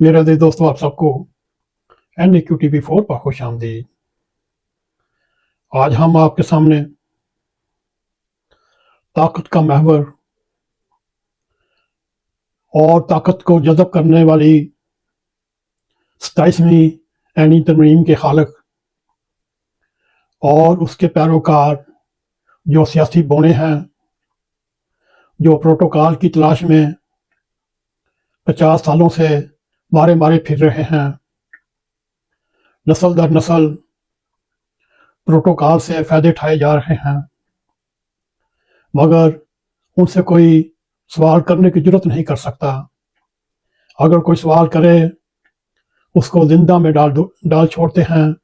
मेरे अजीज दोस्तों, आप सबको NAQTV4 पर खुश आमदीद। आज हम आपके सामने ताकत का महवर और ताकत को जज़ब करने वाली 27वीं ऐनी तरमीम के खालिक और उसके पैरोकार जो सियासी बौने हैं, जो प्रोटोकॉल की तलाश में 50 सालों से मारे मारे फिर रहे हैं, नस्ल दर नस्ल प्रोटोकॉल से फ़ायदे उठाए जा रहे हैं, मगर उनसे कोई सवाल करने की जरूरत नहीं कर सकता। अगर कोई सवाल करे उसको जिंदा में डाल छोड़ते हैं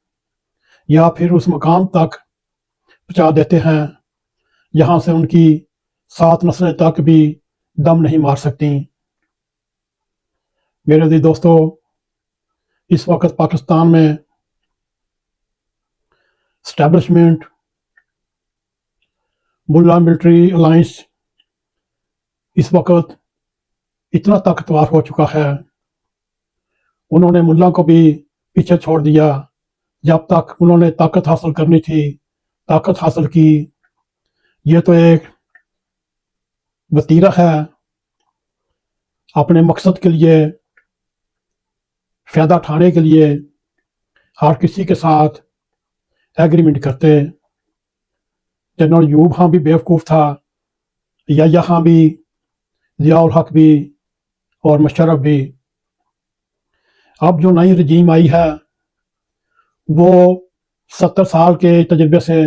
या फिर उस मकाम तक पहुंचा देते हैं जहां से उनकी 7 नस्लें तक भी दम नहीं मार सकती। मेरे अजीज दोस्तों, इस वक्त पाकिस्तान में एस्टैब्लिशमेंट मुल्ला मिलिट्री अलायंस इस वक्त इतना ताकतवर हो चुका है, उन्होंने मुल्ला को भी पीछे छोड़ दिया। जब तक उन्होंने ताकत हासिल करनी थी, ताकत हासिल की। ये तो एक वतीरा है, अपने मकसद के लिए फ़ायदा उठाने के लिए हर किसी के साथ एग्रीमेंट करते। जनरल यूब खां भी बेवकूफ़ था, याह्या खां भी, ज़ियाउल हक भी और मुशर्रफ भी। अब जो नई रजीम आई है वो 70 साल के तजुर्बे से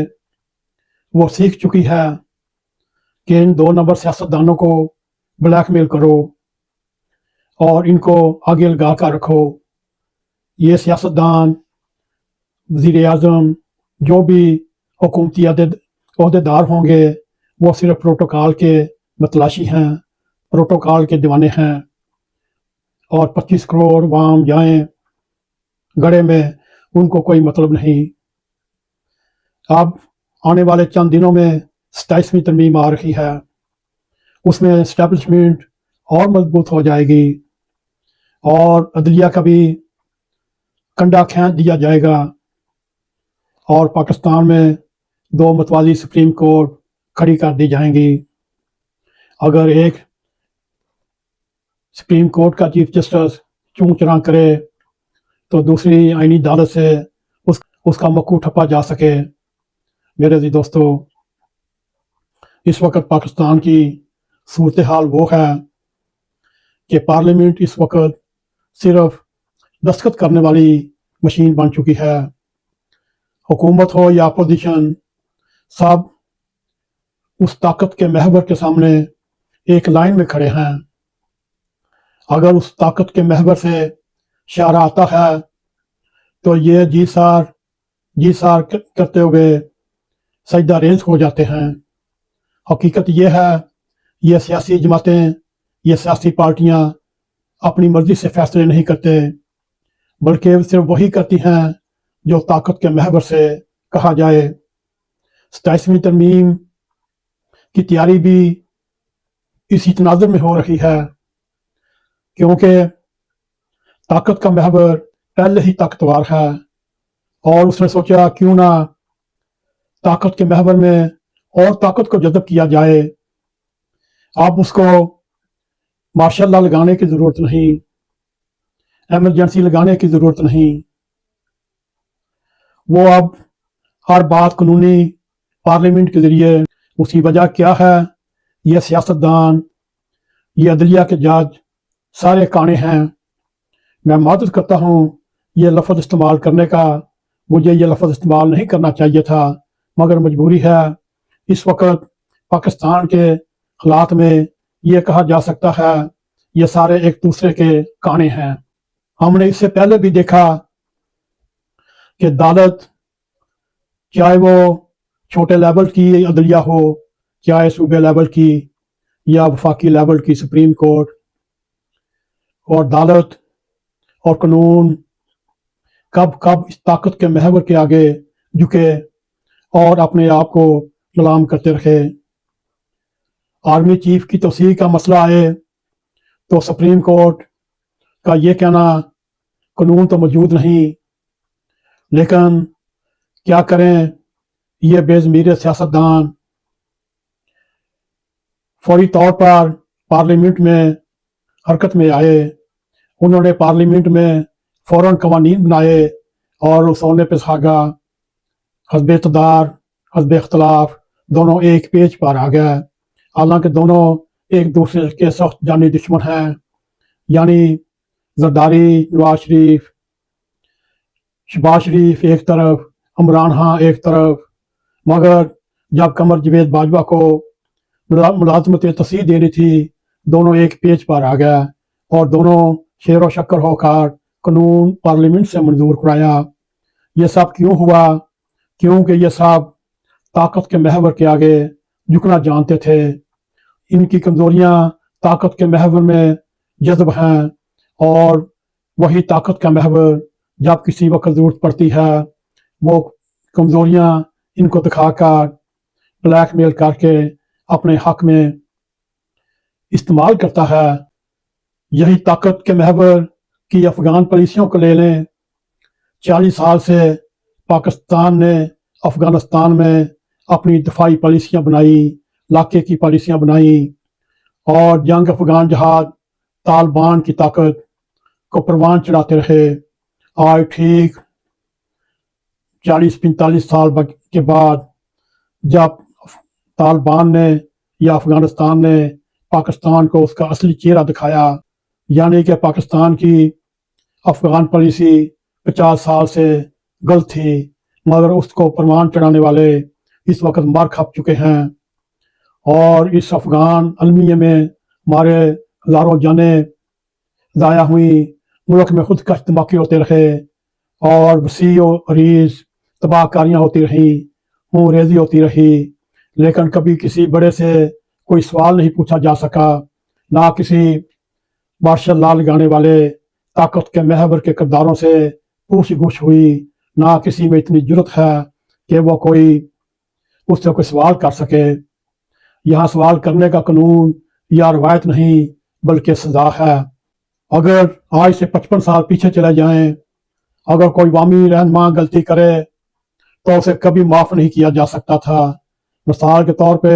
वो सीख चुकी है कि इन 2 नंबर सियासतदानों को ब्लैकमेल करो और इनको आगे लगा कर रखो। ये सियासतदान, वज़ीर आज़म, जो भी हुकूमती अहदेदार होंगे वो सिर्फ प्रोटोकॉल के मतलाशी हैं, प्रोटोकॉल के दीवाने हैं और 25 करोड़ वाम जाएं गड़े में, उनको कोई मतलब नहीं। अब आने वाले चंद दिनों में 27वीं तरमीम आ रही है, उसमें एस्टैब्लिशमेंट और मजबूत हो जाएगी और अदलिया का भी कंडा खींच दिया जाएगा और पाकिस्तान में 2 मतवाली सुप्रीम कोर्ट खड़ी कर दी जाएंगी। अगर एक सुप्रीम कोर्ट का चीफ जस्टिस चूं चरां करे तो दूसरी आईनी अदालत से उसका मक्कू ठप्पा जा सके। मेरे जी दोस्तों, इस वक्त पाकिस्तान की सूरत हाल वो है कि पार्लियामेंट इस वक्त सिर्फ दस्तखत करने वाली मशीन बन चुकी है। हुकूमत हो या अपोजिशन, सब उस ताकत के महवर के सामने एक लाइन में खड़े हैं। अगर उस ताकत के महवर से इशारा आता है तो ये जी सार करते हुए सजदा रेज़ हो जाते हैं। हकीकत ये है, ये सियासी जमातें, ये सियासी पार्टियां अपनी मर्जी से फैसले नहीं करते, बल्कि सिर्फ वही करती हैं जो ताकत के महवर से कहा जाए। 27वीं तरमीम की तैयारी भी इसी तनाज़ुर में हो रही है, क्योंकि ताकत का महवर पहले ही ताकतवर है और उसने सोचा क्यों ना ताकत के महवर में और ताकत को जज़ब किया जाए। अब उसको मार्शल लॉ लगाने की ज़रूरत नहीं, एमरजेंसी लगाने की ज़रूरत नहीं। वो अब हर बात कानूनी पार्लियामेंट के ज़रिए, उसकी वजह क्या है, ये सियासतदान, ये अदलिया के जज सारे काने हैं। मैं मादत करता हूँ ये लफ्ज़ इस्तेमाल करने का, मुझे ये लफ्ज़ इस्तेमाल नहीं करना चाहिए था, मगर मजबूरी है। इस वक्त पाकिस्तान के हालात में ये कहा जा सकता है ये सारे एक दूसरे के काने हैं। हमने इससे पहले भी देखा कि अदालत, चाहे वो छोटे लेवल की अदलिया हो, चाहे सूबे लेवल की या वफाकी लेवल की सुप्रीम कोर्ट, और अदालत और कानून कब कब इस ताकत के महवर के आगे झुके और अपने आप को गुलाम करते रहे। आर्मी चीफ की तौसीह का मसला आए तो सुप्रीम कोर्ट کا یہ کہنا قانون تو موجود نہیں، لیکن کیا کریں، یہ بے ضمیر سیاستدان فوری طور پر پارلیمنٹ میں حرکت میں آئے۔ انہوں نے پارلیمنٹ میں فوراً قوانین بنائے اور اصول پہ ساگا، حزب اقتدار حزب اختلاف دونوں ایک پیج پر آ گئے، حالانکہ دونوں ایک دوسرے کے سخت جانی دشمن ہیں، یعنی زرداری نواز شریف، شہباز شریف ایک طرف، عمران خان ایک طرف۔ مگر جب قمر جاوید باجوہ کو ملازمت تصحیح دینی تھی، دونوں ایک پیج پر آ گئے اور دونوں شیر و شکر ہو کر قانون پارلیمنٹ سے منظور کرایا۔ یہ سب کیوں ہوا؟ کیونکہ یہ سب طاقت کے محور کے آگے جھکنا جانتے تھے۔ ان کی کمزوریاں طاقت کے محور میں جذب ہیں، اور وہی طاقت کا محور جب کسی وقت ضرورت پڑتی ہے وہ کمزوریاں ان کو دکھا کر بلیک میل کر کے اپنے حق میں استعمال کرتا ہے۔ یہی طاقت کے محور کی افغان پالیسیوں کو لے لیں۔ 40 سال سے پاکستان نے افغانستان میں اپنی دفاعی پالیسیاں بنائی، علاقے کی پالیسیاں بنائی، اور جنگ افغان جہاد طالبان کی طاقت کو پروان چڑھاتے رہے۔ آج ٹھیک 40-45 سال کے بعد جب طالبان نے یا افغانستان نے پاکستان کو اس کا اصلی چہرہ دکھایا، یعنی کہ پاکستان کی افغان پالیسی 50 سال سے غلط تھی، مگر اس کو پروان چڑھانے والے اس وقت مر کھپ چکے ہیں، اور اس افغان المیہ میں ہمارے ہزاروں جانیں ضائع ہوئیں، ملک میں خود کش دھماکے ہوتے رہے، اور وسیع و عریض تباہ کاریاں ہوتی رہیں، خون ریزی ہوتی رہی، لیکن کبھی کسی بڑے سے کوئی سوال نہیں پوچھا جا سکا، نہ کسی مارشل لا لگانے والے طاقت کے محور کے کرداروں سے پوچھ گچھ ہوئی، نہ کسی میں اتنی جرت ہے کہ وہ کوئی اس سے کوئی سوال کر سکے۔ یہاں سوال کرنے کا قانون یا روایت نہیں بلکہ سزا ہے۔ اگر آج سے 55 سال پیچھے چلے جائیں، اگر کوئی عوامی رہنما غلطی کرے تو اسے کبھی معاف نہیں کیا جا سکتا تھا۔ مثال کے طور پہ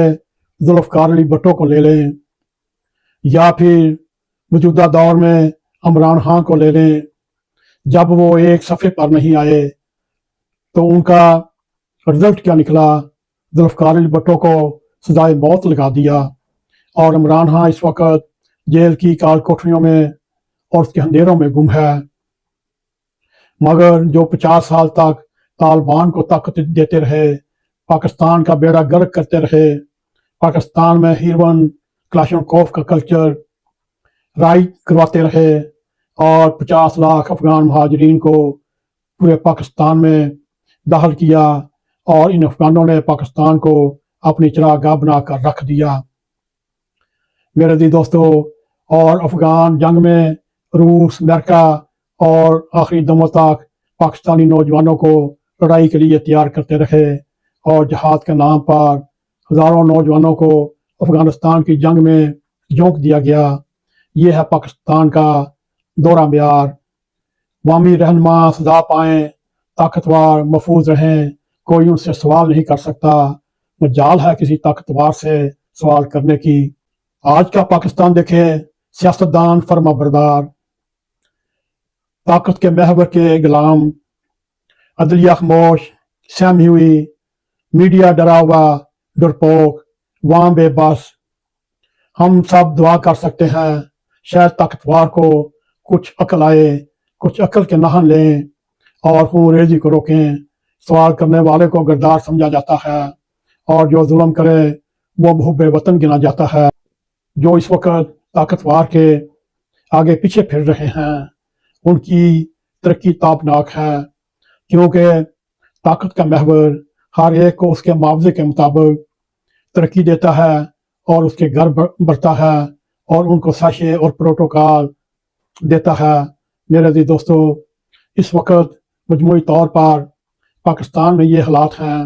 ذوالفقار علی بھٹو کو لے لیں، یا پھر موجودہ دور میں عمران خان کو لے لیں۔ جب وہ ایک صفحے پر نہیں آئے تو ان کا رزلٹ کیا نکلا؟ ذوالفقار علی بھٹو کو سزائے موت لگا دیا، اور عمران خان اس وقت جیل کی کال کوٹریوں میں اور اس کے اندھیروں میں گم ہے۔ مگر جو 50 سال تک طالبان کو طاقت دیتے رہے، پاکستان کا بیڑا غرق کرتے رہے، پاکستان میں ہیروئن کلاشنکوف کا کلچر رائج کرواتے رہے، اور 50 لاکھ افغان مہاجرین کو پورے پاکستان میں داخل کیا، اور ان افغانوں نے پاکستان کو اپنی چراگاہ بنا کر رکھ دیا۔ میرے عزیز دوستو، اور افغان جنگ میں روس، امریکہ اور آخری دموں تک پاکستانی نوجوانوں کو لڑائی کے لیے تیار کرتے رہے، اور جہاد کے نام پر ہزاروں نوجوانوں کو افغانستان کی جنگ میں جھونک دیا گیا۔ یہ ہے پاکستان کا دورہ معیار۔ عوامی رہنما سزا پائیں، طاقتور محفوظ رہیں، کوئی ان سے سوال نہیں کر سکتا، مجال ہے کسی طاقتور سے سوال کرنے کی۔ آج کا پاکستان دیکھیں، سیاستدان فرما بردار، طاقت کے محور کے غلام، عدلیہ خاموش، سہمی ہوئی، میڈیا ڈرا ہوا، ڈرپوک، عوام بے بس۔ ہم سب دعا کر سکتے ہیں شاید طاقتور کو کچھ عقل آئے، کچھ عقل کے نہن لیں اور خون ریزی کو روکیں۔ سوال کرنے والے کو غدار سمجھا جاتا ہے، اور جو ظلم کرے وہ محب وطن گنا جاتا ہے۔ جو اس وقت طاقتور کے آگے پیچھے پھر رہے ہیں ان کی ترقی تابناک ہے، کیونکہ طاقت کا محور ہر ایک کو اس کے معاوضے کے مطابق ترقی دیتا ہے اور اس کے گھر بڑھتا ہے اور ان کو ساشے اور پروٹوکال دیتا ہے۔ میرے عزیز دوستو، اس وقت مجموعی طور پر پاکستان میں یہ حالات ہیں۔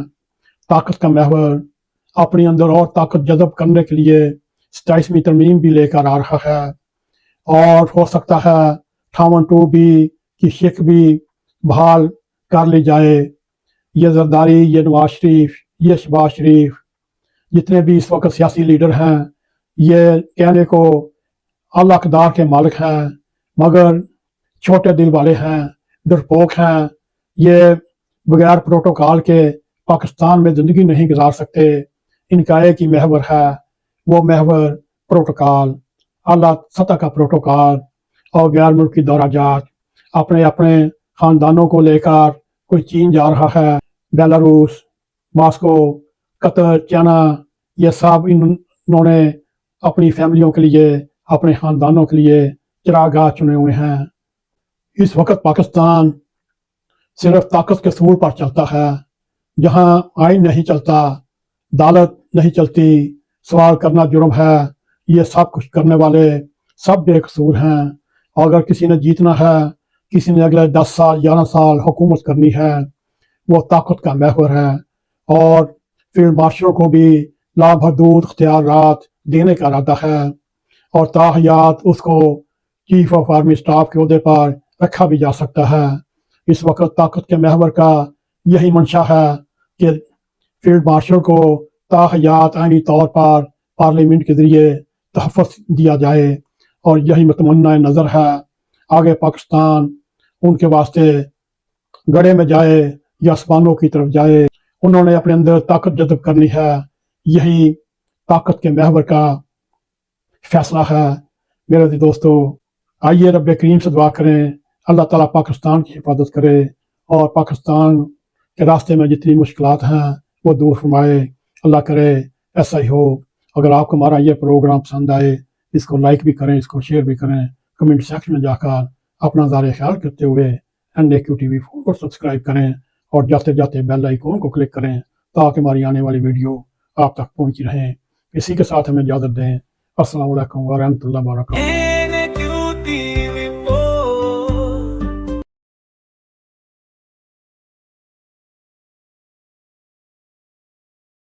طاقت کا محور اپنی اندر اور طاقت جذب کرنے کے لیے 27ویں ترمیم بھی لے کر آ رہا ہے، اور ہو سکتا ہے 58 बी की शिक भी बहाल कर ली जाए। ये जरदारी, ये नवाज शरीफ, ये शहबाज शरीफ, जितने भी इस वक्त सियासी लीडर हैं, ये कहने को अल्लाह अकदार के मालिक हैं, मगर छोटे दिल वाले हैं, डरपोक हैं। ये बगैर प्रोटोकॉल के पाकिस्तान में ज़िंदगी नहीं गुजार सकते। इनका एक ही महवर है, वो महवर प्रोटोकॉल, आला सतह का प्रोटोकॉल और गैर मुल्की दौराजात। अपने अपने ख़ानदानों को लेकर कोई चीन जा रहा है, बेलारूस, मॉस्को, कतर, चाइना, ये सब इन्होंने अपनी फैमिलियों के लिए, अपने ख़ानदानों के लिए चरागाह चुने हुए हैं। इस वक्त पाकिस्तान सिर्फ ताकत के असूल पर चलता है। जहां आइन नहीं चलता, अदालत नहीं चलती, सवाल करना जुर्म है, ये सब कुछ करने वाले सब बेकसूर हैं। और अगर किसी ने जीतना है, किसी ने अगले 10 साल 11 साल हुकूमत करनी है, वो ताकत का महवर है। और फील्ड मार्शल को भी लामहदूद इख्तियारात देने का इरादा है और ताहयात उसको चीफ ऑफ आर्मी स्टाफ के ओहदे पर रखा भी जा सकता है। इस वक्त ताकत के महवर का यही मंशा है कि फील्ड मार्शल को ताहयात आईनी तौर पर पार्लियामेंट के जरिए तहफ़्फ़ुज़ दिया जाए और यही मतमन्ना नज़र है। आगे पाकिस्तान उनके वास्ते गड़े में जाए या आसमानों की तरफ जाए, उन्होंने अपने अंदर ताकत जज़ब करनी है। यही ताकत के महवर का फैसला है। मेरे दोस्तों, आइए रब करीम से दुआ करें, अल्लाह ताला पाकिस्तान की हिफाजत करे और पाकिस्तान के रास्ते में जितनी मुश्किलात हैं वो दूर फरमाए। अल्लाह करे ऐसा ही हो। अगर आपको हमारा ये प्रोग्राम पसंद आए, इसको लाइक भी करें, इसको शेयर भी करें, कमेंट सेक्शन में जाकर अपना ज़ारे ख्याल करते हुए NAQ TV को सब्सक्राइब करें और जाते जाते बेल आइकॉन को क्लिक करें ताकि हमारी आने वाली वीडियो आप तक पहुँची रहें। इसी के साथ हमें इजाज़त दें। अस्सलाम वालेकुम व रहमतुल्लाहि व बरकातहू।